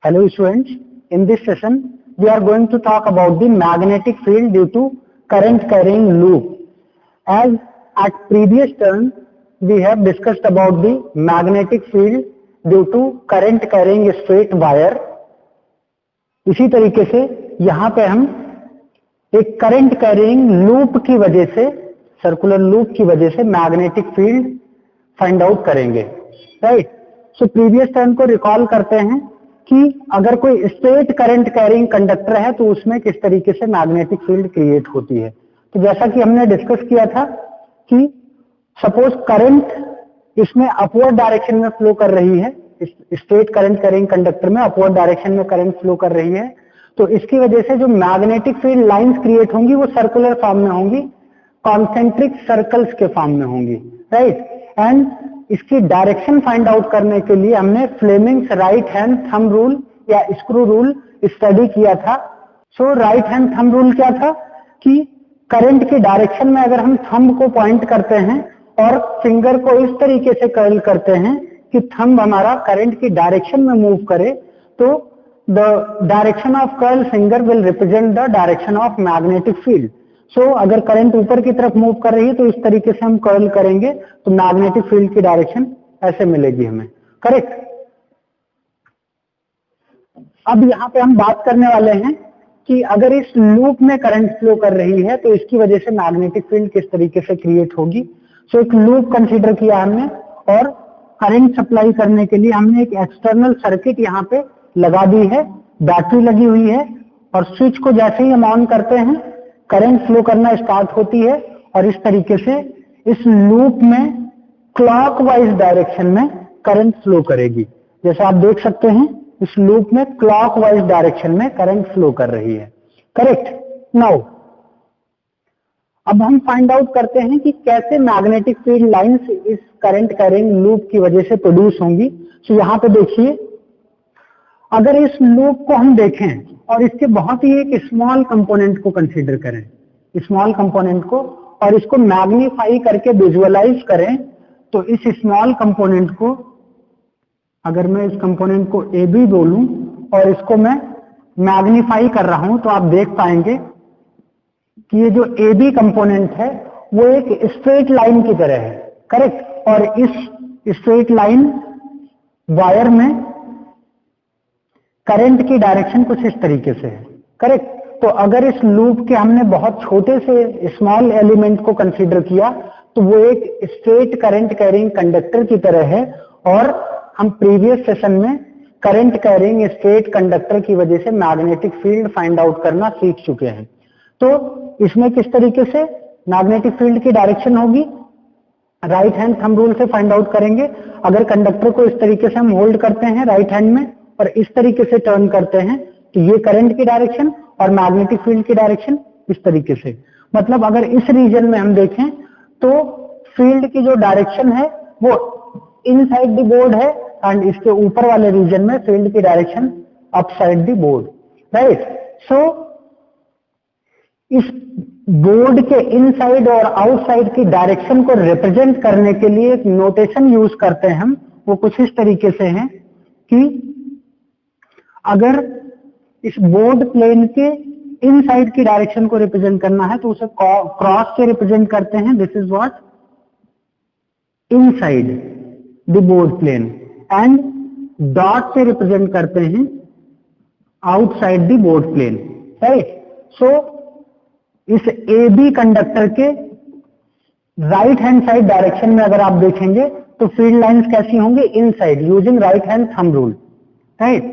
Hello students, in this session we are going to talk about the magnetic field due to current carrying loop. As at previous turn we have discussed about the magnetic field due to current carrying straight wire. इसी तरीके से यहाँ पे हम एक current carrying loop की वजह से, सर्कुलर लूप की वजह से मैग्नेटिक फील्ड फाइंड आउट करेंगे, राइट. सो प्रीवियस टर्म को रिकॉल करते हैं कि अगर कोई स्ट्रेट करंट कैरिंग कंडक्टर है तो उसमें किस तरीके से मैग्नेटिक फील्ड क्रिएट होती है. तो जैसा कि हमने डिस्कस किया था कि सपोज करंट इसमें अपवर्ड डायरेक्शन में फ्लो कर रही है, स्ट्रेट करंट कैरिंग कंडक्टर में अपवर्ड डायरेक्शन में करंट फ्लो कर रही है, तो इसकी वजह से जो मैग्नेटिक फील्ड लाइंस क्रिएट होंगी वो सर्कुलर फॉर्म में होंगी, कॉन्सेंट्रिक सर्कल्स के फॉर्म में होंगी, राइट. एंड इसकी डायरेक्शन फाइंड आउट करने के लिए हमने Fleming's right hand thumb rule या स्क्रू रूल स्टडी किया था. सो राइट हैंड थंब रूल क्या था कि करंट की डायरेक्शन में अगर हम थंब को पॉइंट करते हैं और फिंगर को इस तरीके से कर्ल करते हैं कि थंब हमारा करंट की डायरेक्शन में मूव करे, तो the direction of curl finger will represent the direction of magnetic field. So अगर करंट ऊपर की तरफ मूव कर रही है तो इस तरीके से हम कर्ल करेंगे तो मैग्नेटिक फील्ड की डायरेक्शन ऐसे मिलेगी हमें, करेक्ट. अब यहाँ पे हम बात करने वाले हैं कि अगर इस लूप में करंट फ्लो कर रही है तो इसकी वजह से मैग्नेटिक फील्ड किस तरीके से क्रिएट होगी. सो एक लूप कंसीडर किया हमने और करंट सप्लाई करने के लिए हमने एक एक्सटर्नल सर्किट यहाँ पे लगा दी है, बैटरी लगी हुई है, और स्विच को जैसे ही हम ऑन करते हैं करंट फ्लो करना स्टार्ट होती है और इस तरीके से इस लूप में क्लॉकवाइज डायरेक्शन में करंट फ्लो करेगी. जैसे आप देख सकते हैं इस लूप में क्लॉकवाइज डायरेक्शन में करंट फ्लो कर रही है, करेक्ट. नाउ अब हम फाइंड आउट करते हैं कि कैसे मैग्नेटिक फील्ड लाइंस इस करंट कैरिंग लूप की वजह से प्रोड्यूस होंगी. तो यहाँ पे देखिए, अगर इस लूप को हम देखें और इसके बहुत ही एक स्मॉल कंपोनेंट को कंसीडर करें, स्मॉल कंपोनेंट को, और इसको मैग्नीफाई करके विजुअलाइज करें, तो इस स्मॉल कंपोनेंट को, अगर मैं इस कंपोनेंट को ए बी बोलूं और इसको मैं मैग्नीफाई कर रहा हूं, तो आप देख पाएंगे कि ये जो ए बी कंपोनेंट है वो एक स्ट्रेट लाइन की तरह है, करेक्ट. और इस स्ट्रेट लाइन वायर में करंट की डायरेक्शन कुछ इस तरीके से है, करेक्ट. तो अगर इस लूप के हमने बहुत छोटे से स्मॉल एलिमेंट को कंसीडर किया तो वो एक स्ट्रेट करंट कैरिंग कंडक्टर की तरह है, और हम प्रीवियस सेशन में करंट कैरिंग स्ट्रेट कंडक्टर की वजह से मैग्नेटिक फील्ड फाइंड आउट करना सीख चुके हैं. तो इसमें किस तरीके से मैग्नेटिक फील्ड की डायरेक्शन होगी, राइट हैंड थंब रूल से फाइंड आउट करेंगे. अगर कंडक्टर को इस तरीके से हम होल्ड करते हैं राइट हैंड में और इस तरीके से टर्न करते हैं तो ये करंट की डायरेक्शन और मैग्नेटिक फील्ड की डायरेक्शन इस तरीके से. मतलब अगर इस रीजन में हम देखें तो फील्ड की जो डायरेक्शन है वो इनसाइड द बोर्ड है एंड इसके ऊपर वाले रीजन में फील्ड की direction upside the board, right. So इस बोर्ड के इनसाइड और आउटसाइड की डायरेक्शन को रिप्रेजेंट करने के लिए एक नोटेशन यूज करते हैं हम, वो कुछ इस तरीके से है कि अगर इस बोर्ड प्लेन के इनसाइड की डायरेक्शन को रिप्रेजेंट करना है तो उसे क्रॉस से रिप्रेजेंट करते हैं. This is what inside the board plane, and dot से रिप्रेजेंट करते हैं outside the board plane, right. So इस ए बी कंडक्टर के राइट हैंड साइड डायरेक्शन में अगर आप देखेंगे तो फील्ड लाइंस कैसी होंगी, inside, using right hand thumb rule, right.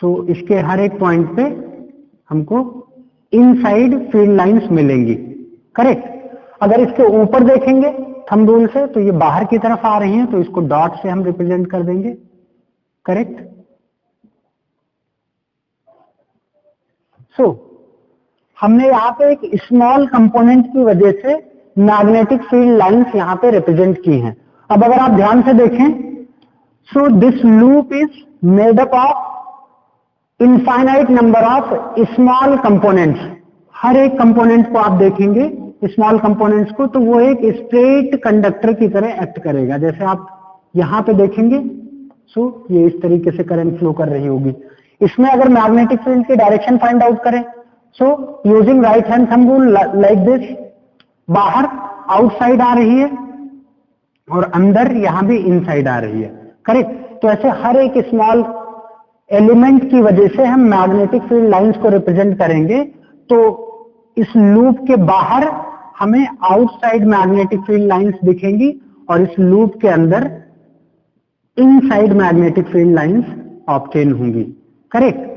So इसके हर एक पॉइंट पे हमको इनसाइड फील्ड लाइंस मिलेंगी, करेक्ट. अगर इसके ऊपर देखेंगे थंब रूल से तो ये बाहर की तरफ आ रही हैं, तो इसको डॉट से हम रिप्रेजेंट कर देंगे, करेक्ट. सो हमने यहाँ पे एक स्मॉल कंपोनेंट की वजह से मैग्नेटिक फील्ड लाइंस यहाँ पे रिप्रेजेंट की हैं. अब अगर आप ध्यान से देखें, so this loop is made up of infinite number of small components. हर एक कंपोनेंट को आप देखेंगे स्मॉल कंपोनेंट्स को, तो वो एक स्ट्रेट कंडक्टर की तरह एक्ट करेगा. जैसे आप यहां पे देखेंगे सो ये इस तरीके से करंट फ्लो कर रही होगी। इसमें अगर मैग्नेटिक फील्ड की डायरेक्शन फाइंड आउट करें, so using right hand thumb rule like this, बाहर आउटसाइड आ रही है और अंदर यहां भी इनसाइड आ रही है, करेक्ट। तो ऐसे हर एक स्मॉल एलिमेंट की वजह से हम मैग्नेटिक फील्ड लाइंस को रिप्रेजेंट करेंगे। तो इस लूप के बाहर हमें आउटसाइड मैग्नेटिक फील्ड लाइंस दिखेंगी और इस लूप के अंदर inside magnetic field lines obtain होंगी, करेक्ट।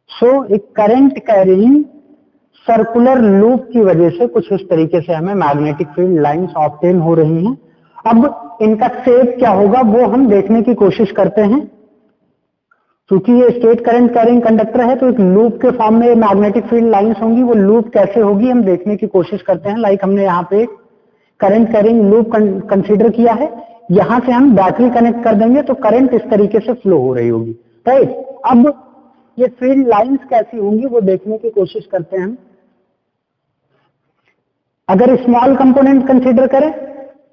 सो एक करंट कैरिंग सर्कुलर लूप की वजह से कुछ इस तरीके से हमें मैग्नेटिक फील्ड लाइंस ऑब्टेन हो रही हैं। अब इनका शेप क्या होगा वो हम देखने की कोशिश करते हैं। क्योंकि ये स्टेट करंट कैरिंग कंडक्टर है तो एक लूप के फॉर्म में मैग्नेटिक फील्ड लाइंस होंगी, वो लूप कैसे होगी हम देखने की कोशिश करते हैं। लाइक हमने यहाँ पे करंट कैरिंग लूप कंसीडर किया है, यहां से हम बैटरी कनेक्ट कर देंगे तो करंट इस तरीके से फ्लो हो रही होगी, राइट। अब ये फील्ड लाइंस कैसी होंगी वो देखने की कोशिश करते हैं हम। अगर स्मॉल कंपोनेंट कंसीडर करें,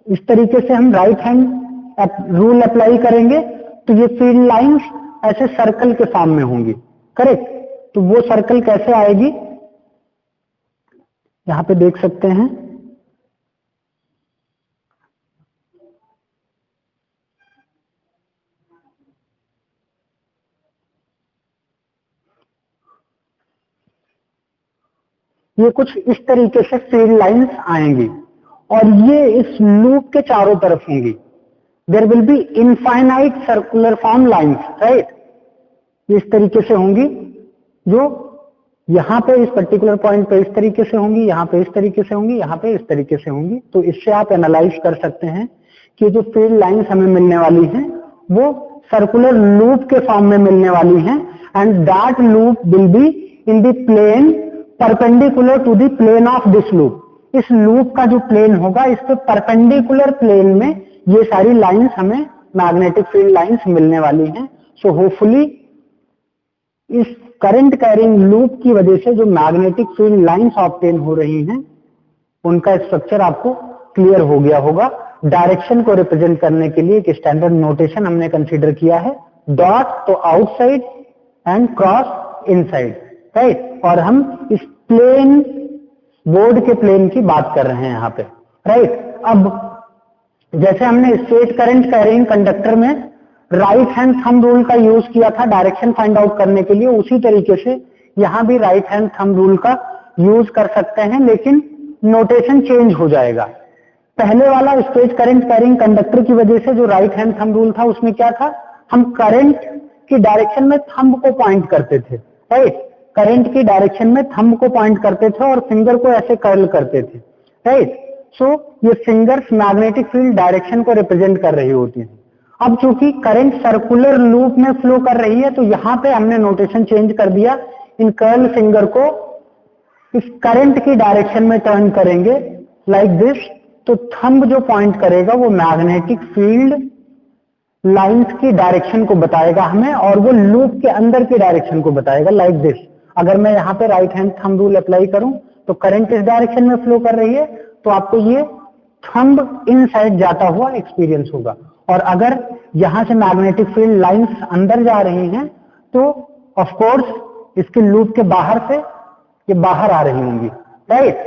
इस तरीके से हम राइट हैंड रूल अप्लाई करेंगे तो ये फील्ड लाइंस ऐसे सर्कल के फॉर्म में होंगी, करेक्ट। तो वो सर्कल कैसे आएगी यहां पे देख सकते हैं। ये कुछ इस तरीके से फील्ड लाइंस आएंगी और ये इस लूप के चारों तरफ होंगी। There will be infinite circular form lines, right. इस तरीके से होंगी जो यहां पे इस पर्टिकुलर पॉइंट पे इस तरीके से होंगी, यहां पे इस तरीके से होंगी, यहां पे इस तरीके से होंगी। तो इससे आप एनालाइज कर सकते हैं कि जो फील्ड लाइंस हमें मिलने वाली हैं वो सर्कुलर लूप के फॉर्म में मिलने वाली हैं and that loop will be in the plane perpendicular to the plane of this loop. इस लूप का जो प्लेन होगा इस पे परपेंडिकुलर प्लेन में ये सारी लाइंस हमें मैग्नेटिक फील्ड लाइंस मिलने वाली हैं। सो होपफुली इस करंट कैरिंग लूप की वजह से जो मैग्नेटिक फील्ड लाइंस ऑब्टेन हो रही हैं उनका स्ट्रक्चर आपको क्लियर हो गया होगा। डायरेक्शन को रिप्रेजेंट करने के लिए एक स्टैंडर्ड नोटेशन हमने कंसीडर किया है, डॉट तो outside and cross inside, right. और हम इस प्लेन बोर्ड के प्लेन की बात कर रहे हैं यहाँ पे, राइट। अब जैसे हमने स्ट्रेट करंट कैरिंग कंडक्टर में राइट हैंड थंब रूल का यूज किया था डायरेक्शन फाइंड आउट करने के लिए, उसी तरीके से यहां भी राइट हैंड थंब रूल का यूज कर सकते हैं, लेकिन नोटेशन चेंज हो जाएगा। पहले वाला स्ट्रेट करंट कैरिंग कंडक्टर की वजह से जो राइट हैंड थंब रूल था उसमें क्या था, हम करंट की डायरेक्शन में थंब को पॉइंट करते थे, राइट। करंट की डायरेक्शन में थंब को पॉइंट करते थे और फिंगर को ऐसे कर्ल करते थे, राइट। सो ये फिंगर्स मैग्नेटिक फील्ड डायरेक्शन को रिप्रेजेंट कर रही होती हैं। अब चूंकि करंट सर्कुलर लूप में फ्लो कर रही है तो यहां पे हमने नोटेशन चेंज कर दिया, इन कर्ल फिंगर को इस करंट की डायरेक्शन में टर्न करेंगे लाइक दिस। तो थंब जो पॉइंट करेगा वो मैग्नेटिक फील्ड लाइंस की डायरेक्शन को बताएगा हमें और वो लूप के अंदर की डायरेक्शन को बताएगा लाइक दिस। अगर मैं यहाँ पे right hand thumb rule apply करूं तो करंट इस डायरेक्शन में फ्लो कर रही है तो आपको ये थंब इनसाइड जाता हुआ एक्सपीरियंस होगा। और अगर यहां से मैग्नेटिक फील्ड लाइंस अंदर जा रही हैं तो ऑफ कोर्स इसके लूप के बाहर से ये बाहर आ रही होंगी, राइट।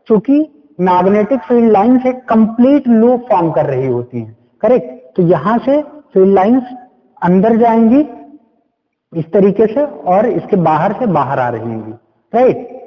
क्योंकि मैग्नेटिक फील्ड लाइंस एक कंप्लीट लूप फॉर्म कर रही होती हैं, करेक्ट। तो यहां से फील्ड लाइंस अंदर जाएंगी इस तरीके से और इसके बाहर से बाहर आ रही होंगी, राइट।